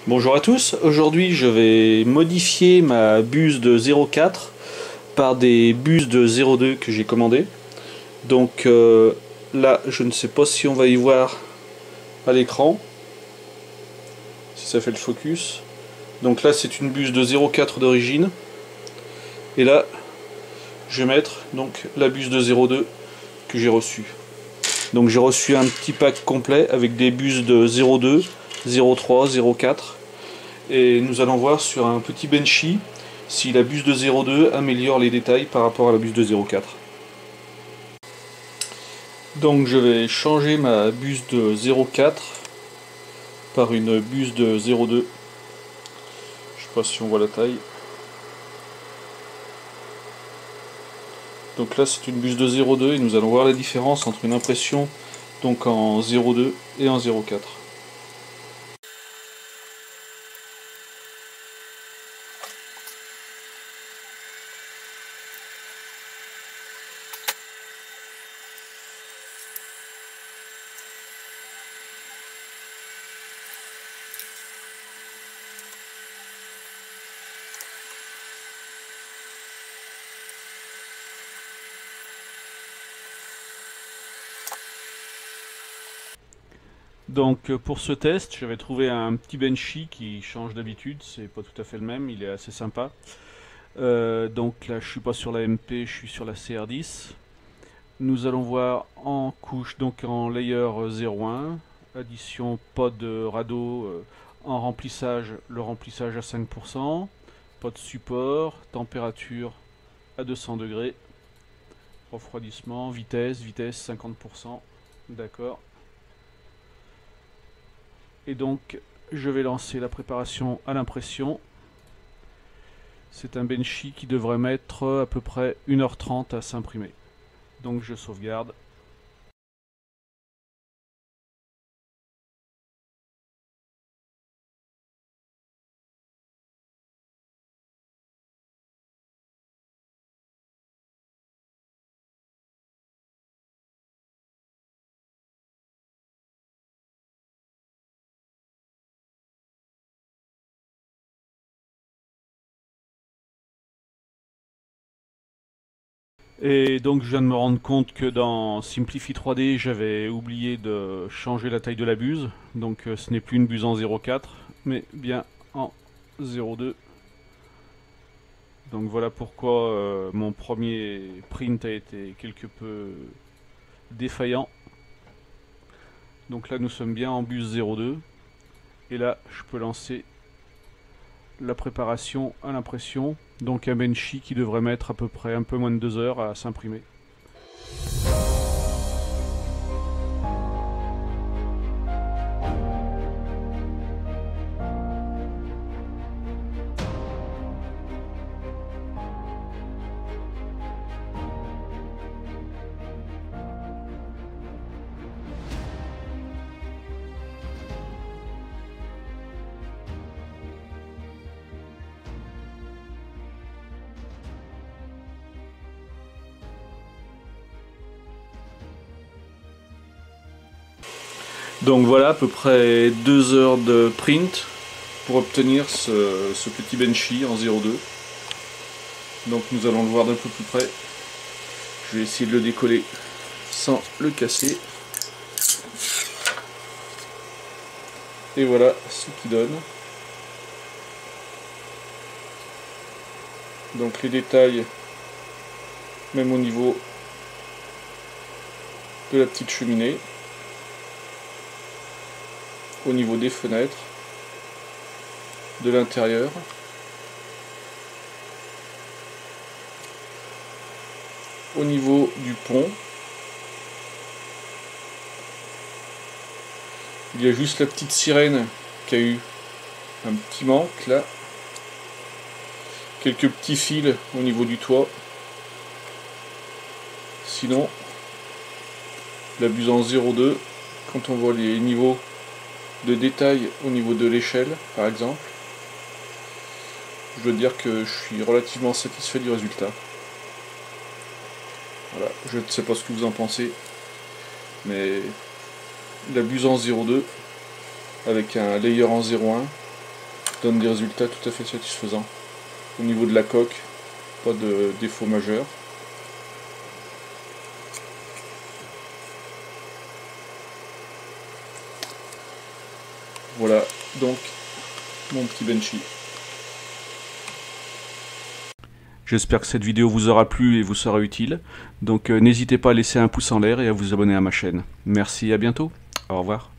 Bonjour à tous, aujourd'hui je vais modifier ma buse de 0,4 par des buses de 0,2 que j'ai commandées. Donc là je ne sais pas si on va y voir à l'écran, si ça fait le focus. Donc là c'est une buse de 0,4 d'origine. Et là je vais mettre donc la buse de 0,2 que j'ai reçue. Donc j'ai reçu un petit pack complet avec des buses de 0,2, 0,3, 0,4. Et nous allons voir sur un petit benchy si la buse de 0,2 améliore les détails par rapport à la buse de 0,4. Donc je vais changer ma buse de 0,4 par une buse de 0,2. Je sais pas si on voit la taille. Donc là c'est une buse de 0,2 et nous allons voir la différence entre une impression donc en 0,2 et en 0,4. Donc pour ce test, j'avais trouvé un petit benchy qui change d'habitude, c'est pas tout à fait le même, il est assez sympa. Donc là je suis pas sur la MP, je suis sur la CR10. Nous allons voir en couche, donc en layer 0,1, addition pod rado en remplissage, le remplissage à 5%, pod support, température à 200 degrés, refroidissement, vitesse 50%, d'accord. Et donc je vais lancer la préparation à l'impression. C'est un benchy qui devrait mettre à peu près 1h30 à s'imprimer. Donc je sauvegarde. Et donc je viens de me rendre compte que dans Simplify 3D j'avais oublié de changer la taille de la buse. Donc ce n'est plus une buse en 0,4 mais bien en 0,2. Donc voilà pourquoi mon premier print a été quelque peu défaillant. Donc là nous sommes bien en buse 0,2. Et là je peux lancer la préparation à l'impression. Donc un benchy qui devrait mettre à peu près un peu moins de 2 heures à s'imprimer. Donc voilà à peu près 2 heures de print pour obtenir ce petit benchy en 0,2. Donc nous allons le voir d'un peu plus près. Je vais essayer de le décoller sans le casser. Et voilà ce qu'il donne. Donc les détails, même au niveau de la petite cheminée, au niveau des fenêtres, de l'intérieur, au niveau du pont. Il y a juste la petite sirène qui a eu un petit manque là. Quelques petits fils au niveau du toit. Sinon, la buse en 0,2, quand on voit les niveaux de détail au niveau de l'échelle, par exemple, je dois dire que je suis relativement satisfait du résultat. Voilà, je ne sais pas ce que vous en pensez, mais la buse en 0,2 avec un layer en 0,1, donne des résultats tout à fait satisfaisants. Au niveau de la coque, pas de défaut majeur. Voilà donc mon petit Benchy. J'espère que cette vidéo vous aura plu et vous sera utile. Donc n'hésitez pas à laisser un pouce en l'air et à vous abonner à ma chaîne. Merci, à bientôt. Au revoir.